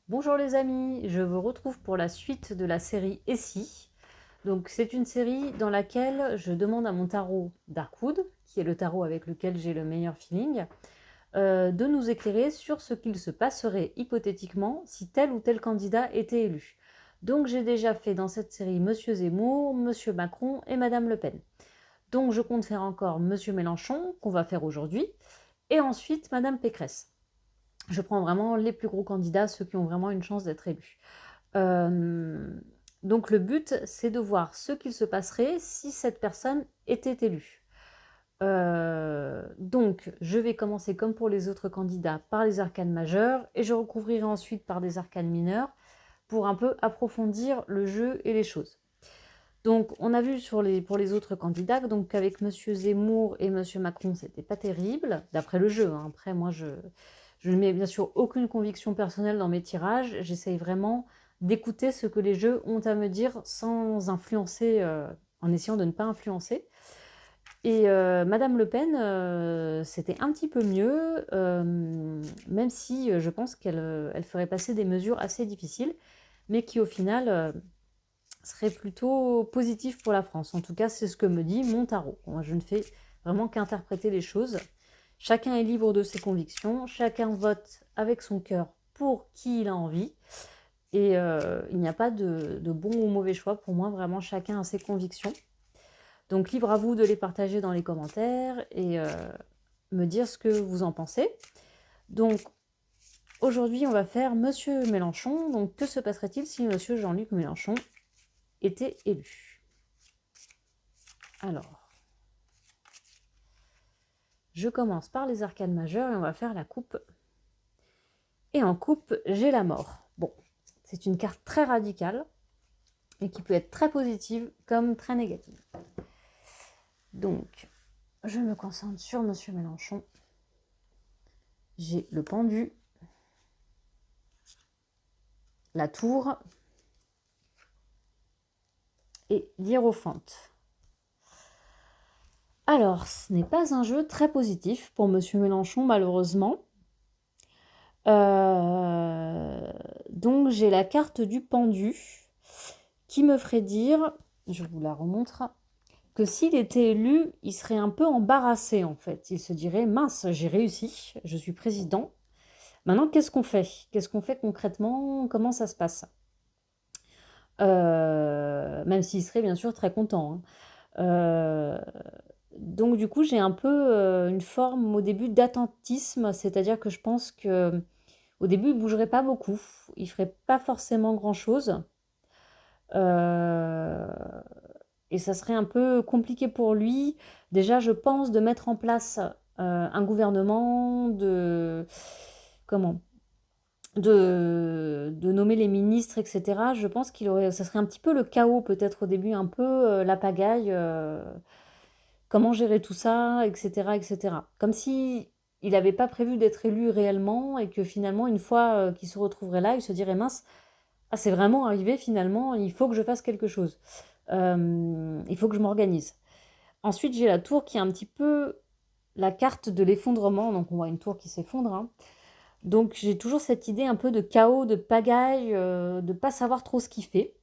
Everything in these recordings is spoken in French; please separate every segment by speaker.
Speaker 1: Bonjour les amis, je vous retrouve pour la suite de la série Et si. Donc c'est une série dans laquelle je demande à mon tarot Darkwood, qui est le tarot avec lequel j'ai le meilleur feeling, de nous éclairer sur ce qu'il se passerait hypothétiquement si tel ou tel candidat était élu. Donc j'ai déjà fait dans cette série Monsieur Zemmour, Monsieur Macron et Madame Le Pen. Donc je compte faire encore Monsieur Mélenchon, qu'on va faire aujourd'hui, et ensuite Madame Pécresse. Je prends vraiment les plus gros candidats, ceux qui ont vraiment une chance d'être élus. Euh, donc le but, c'est de voir ce qu'il se passerait si cette personne était élue. Donc je vais commencer comme pour les autres candidats par les arcanes majeures et je recouvrirai ensuite par des arcanes mineures pour un peu approfondir le jeu et les choses. Donc on a vu pour les autres candidats donc qu'avec Monsieur Zemmour et Monsieur Macron c'était pas terrible d'après le jeu, hein. Après moi je ne mets bien sûr aucune conviction personnelle dans mes tirages, j'essaye vraiment d'écouter ce que les jeux ont à me dire sans influencer, en essayant de ne pas influencer. Et Madame Le Pen, c'était un petit peu mieux, même si je pense qu'elle ferait passer des mesures assez difficiles, mais qui au final serait plutôt positif pour la France. En tout cas, c'est ce que me dit mon tarot. Moi, je ne fais vraiment qu'interpréter les choses. Chacun est libre de ses convictions, chacun vote avec son cœur pour qui il a envie. Et il n'y a pas de bon ou mauvais choix. Pour moi, vraiment, chacun a ses convictions. Donc, libre à vous de les partager dans les commentaires et me dire ce que vous en pensez. Donc, aujourd'hui, on va faire Monsieur Mélenchon. Donc, que se passerait-il si Monsieur Jean-Luc Mélenchon était élu? Alors, je commence par les arcanes majeures et on va faire la coupe. Et en coupe, j'ai la mort. Bon, c'est une carte très radicale et qui peut être très positive comme très négative. Donc, je me concentre sur Monsieur Mélenchon. J'ai le pendu, la tour et l'hiérophante. Alors, ce n'est pas un jeu très positif pour Monsieur Mélenchon, malheureusement. Donc, j'ai la carte du pendu qui me ferait dire, je vous la remontre, que s'il était élu, il serait un peu embarrassé en fait. Il se dirait, mince, j'ai réussi, je suis président. Maintenant, qu'est-ce qu'on fait? Qu'est-ce qu'on fait concrètement? Comment ça se passe? Même s'il serait bien sûr très content, hein. Donc du coup, j'ai un peu une forme au début d'attentisme, c'est-à-dire que je pense que au début, il bougerait pas beaucoup, il ferait pas forcément grand-chose. Euh, et ça serait un peu compliqué pour lui. Déjà, je pense de mettre en place un gouvernement, comment, de nommer les ministres, etc. Je pense ça serait un petit peu le chaos peut-être au début, un peu la pagaille. Comment gérer tout ça, etc., etc. Comme si il n'avait pas prévu d'être élu réellement et que finalement, une fois qu'il se retrouverait là, il se dirait mince, ah, c'est vraiment arrivé finalement, il faut que je fasse quelque chose. Il faut que je m'organise. Ensuite, j'ai la tour qui est un petit peu la carte de l'effondrement. Donc, on voit une tour qui s'effondre, hein. Donc, j'ai toujours cette idée un peu de chaos, de pagaille, de ne pas savoir trop ce qu'il fait.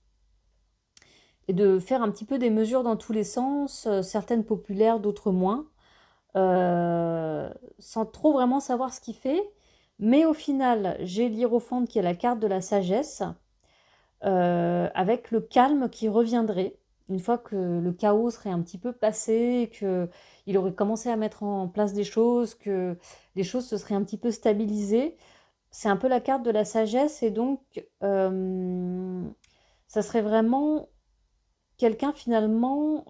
Speaker 1: Et de faire un petit peu des mesures dans tous les sens, certaines populaires, d'autres moins, sans trop vraiment savoir ce qu'il fait. Mais au final, j'ai l'hiérophante qui est la carte de la sagesse, avec le calme qui reviendrait une fois que le chaos serait un petit peu passé, qu'il aurait commencé à mettre en place des choses, que les choses se seraient un petit peu stabilisées. C'est un peu la carte de la sagesse et donc ça serait vraiment quelqu'un finalement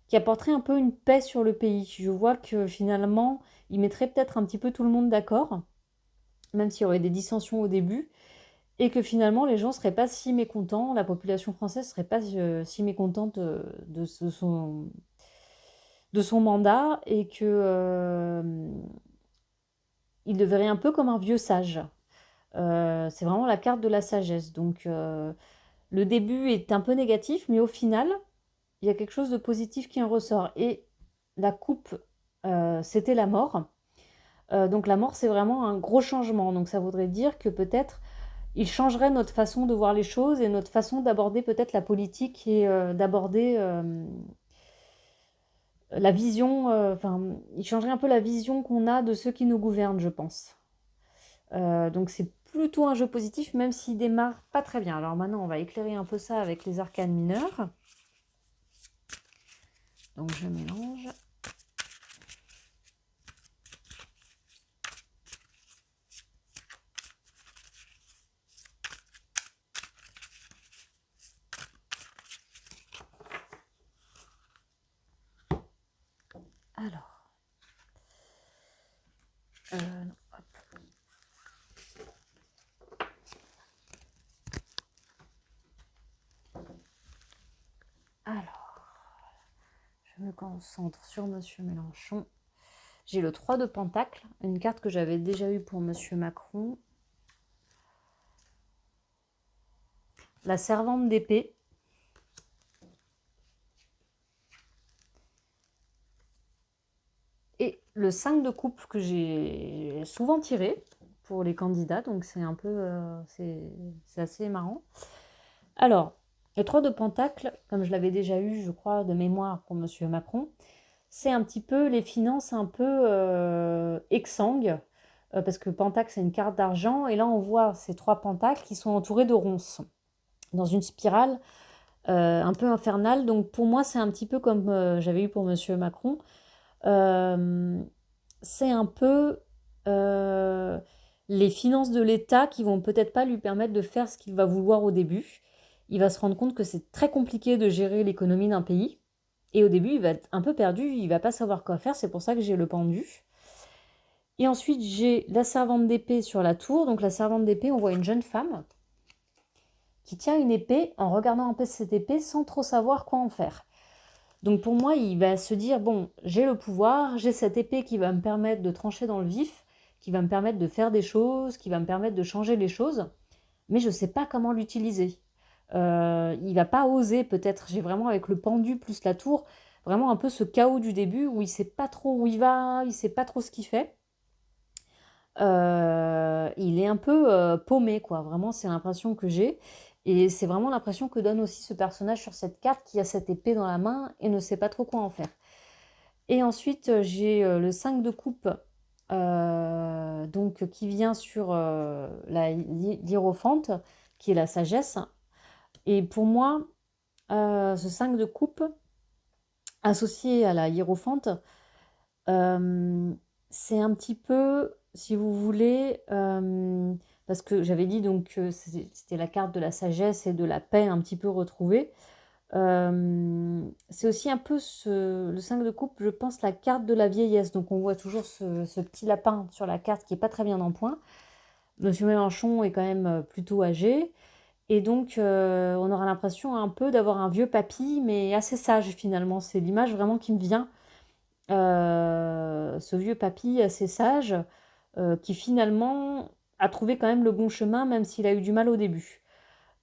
Speaker 1: qui apporterait un peu une paix sur le pays. Je vois que finalement, il mettrait peut-être un petit peu tout le monde d'accord, même s'il y aurait des dissensions au début, et que finalement les gens seraient pas si mécontents, la population française serait pas si mécontente de son mandat, et que il le verrait un peu comme un vieux sage. C'est vraiment la carte de la sagesse. Donc le début est un peu négatif, mais au final, il y a quelque chose de positif qui en ressort. Et la coupe, c'était la mort. Donc la mort, c'est vraiment un gros changement. Donc ça voudrait dire que peut-être il changerait notre façon de voir les choses et notre façon d'aborder peut-être la politique et d'aborder la vision, enfin, il changerait un peu la vision qu'on a de ceux qui nous gouvernent, je pense. Donc c'est plutôt un jeu positif, même s'il démarre pas très bien. Alors maintenant, on va éclairer un peu ça avec les arcanes mineurs. Donc je mélange. Alors, non, hop. Alors, je me concentre sur Monsieur Mélenchon. J'ai le 3 de Pentacle, une carte que j'avais déjà eue pour Monsieur Macron. La Servante d'épée. Et le 5 de coupe que j'ai souvent tiré pour les candidats, donc c'est un peu, c'est assez marrant. Alors, le 3 de Pentacle, comme je l'avais déjà eu, je crois, de mémoire pour Monsieur Macron, c'est un petit peu les finances un peu exsangues, parce que Pentacle, c'est une carte d'argent, et là, on voit ces 3 pentacles qui sont entourés de ronces, dans une spirale un peu infernale. Donc, pour moi, c'est un petit peu comme j'avais eu pour Monsieur Macron. C'est un peu les finances de l'État qui vont peut-être pas lui permettre de faire ce qu'il va vouloir au début. Il va se rendre compte que c'est très compliqué de gérer l'économie d'un pays. Et au début, il va être un peu perdu, il va pas savoir quoi faire. C'est pour ça que j'ai le pendu. Et ensuite, j'ai la servante d'épée sur la tour. Donc la servante d'épée, on voit une jeune femme qui tient une épée en regardant un peu cette épée sans trop savoir quoi en faire. Donc pour moi, il va se dire, bon, j'ai le pouvoir, j'ai cette épée qui va me permettre de trancher dans le vif, qui va me permettre de faire des choses, qui va me permettre de changer les choses, mais je ne sais pas comment l'utiliser. Il va pas oser, peut-être, j'ai vraiment avec le pendu plus la tour, vraiment un peu ce chaos du début où il sait pas trop où il va, il sait pas trop ce qu'il fait. Il est un peu paumé, quoi. Vraiment, c'est l'impression que j'ai. Et c'est vraiment l'impression que donne aussi ce personnage sur cette carte qui a cette épée dans la main et ne sait pas trop quoi en faire. Et ensuite, j'ai le 5 de coupe, donc, qui vient sur l'hiérophante, qui est la sagesse. Et pour moi, ce 5 de coupe, associé à la hiérophante, c'est un petit peu, si vous voulez, parce que j'avais dit donc que c'était la carte de la sagesse et de la paix un petit peu retrouvée. C'est aussi un peu le 5 de coupe, je pense, la carte de la vieillesse. Donc on voit toujours ce petit lapin sur la carte qui est pas très bien en point. Monsieur Mélenchon est quand même plutôt âgé. Et donc on aura l'impression un peu d'avoir un vieux papy, mais assez sage finalement. C'est l'image vraiment qui me vient. Ce vieux papy assez sage, qui finalement a trouvé quand même le bon chemin, même s'il a eu du mal au début.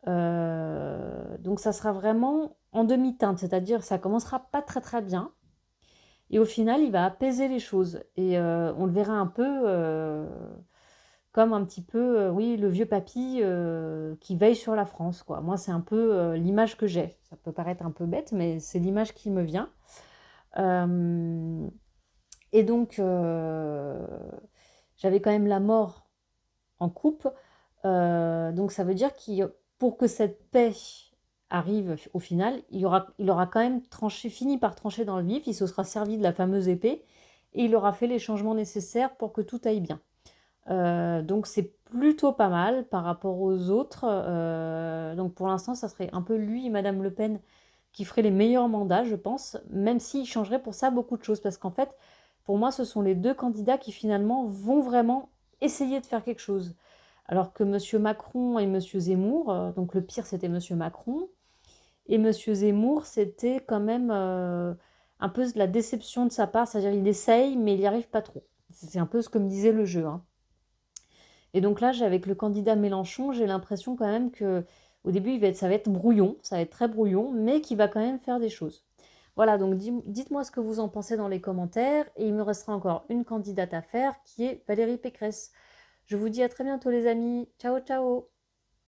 Speaker 1: Donc ça sera vraiment en demi-teinte, c'est-à-dire ça commencera pas très très bien, et au final il va apaiser les choses, et on le verra un peu comme un petit peu, oui, le vieux papy qui veille sur la France, quoi. Moi c'est un peu l'image que j'ai, ça peut paraître un peu bête, mais c'est l'image qui me vient. Et donc j'avais quand même la mort en coupe. Donc ça veut dire pour que cette paix arrive au final, il aura quand même fini par trancher dans le vif, il se sera servi de la fameuse épée, et il aura fait les changements nécessaires pour que tout aille bien. Donc c'est plutôt pas mal par rapport aux autres. Donc pour l'instant, ça serait un peu lui et Madame Le Pen qui feraient les meilleurs mandats, je pense, même s'il changerait pour ça beaucoup de choses. Parce qu'en fait, pour moi, ce sont les 2 candidats qui finalement vont vraiment essayer de faire quelque chose. Alors que M. Macron et M. Zemmour, donc le pire c'était M. Macron, et M. Zemmour, c'était quand même un peu de la déception de sa part, c'est-à-dire il essaye, mais il n'y arrive pas trop. C'est un peu ce que me disait le jeu, hein. Et donc là, avec le candidat Mélenchon, j'ai l'impression quand même que au début, ça va être brouillon, ça va être très brouillon, mais qu'il va quand même faire des choses. Voilà, donc dites-moi ce que vous en pensez dans les commentaires, et il me restera encore une candidate à faire qui est Valérie Pécresse. Je vous dis à très bientôt les amis. Ciao ciao.